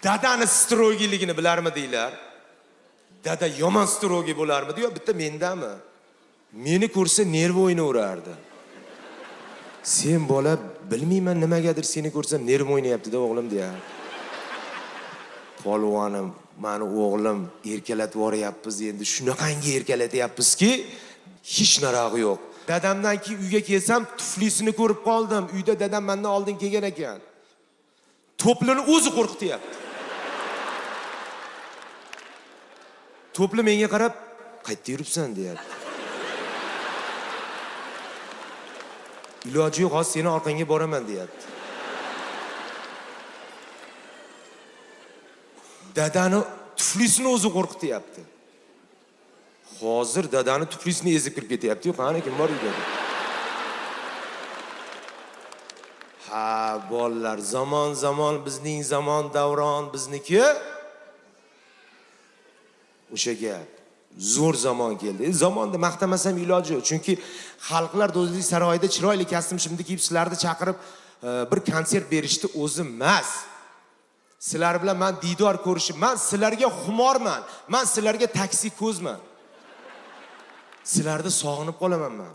Dadani strogiligini bilarmidinglar? Dada yomon strogi bo'larmidi yo bitta mendami? Meni ko'rsa nervi o'ynaverardi. Sen bola bilmayman nimagadir seni ko'rsam nervi o'ynayapti-da o'g'lim deyar. Polvonim, meni o'g'lim erkalatib yuboryapmiz endi shunaqangi erkalatyapmizki, hech narog'i yo'q. Dadamdan keyin uyga kelsam, tuflisini ko'rib qoldim. Uyda dadam mendan oldin kelgan ekan. To'plini o'zi qo'rqityapti. To'pli menga qarab, qayerda yuribsan deyapti. Iloji yo'q, hozir seni orqangga boraman deyapti. Dadani tuflisini o'zi qo'rqityapti. Hozir dadani tuflisini ezib kirib ketyapti. Yo'q, qani kim bor uyda? Ha, bolalar, zamon bizning zamon davron bizniki. O'sha gap. Zo'r zamon keldi. Zamonda maqtamasam iloji yo'q. Chunki xalqlar do'stlik saroyida chiroyli kostyum-shimni kiyib sizlarni chaqirib bir konsert berishdi o'zi emas. Sizlar bilan men diydor ko'rishib, men sizlarga xumorman. Men sizlarga taksi ko'zman. Sizlarni sog'inib qolaman men.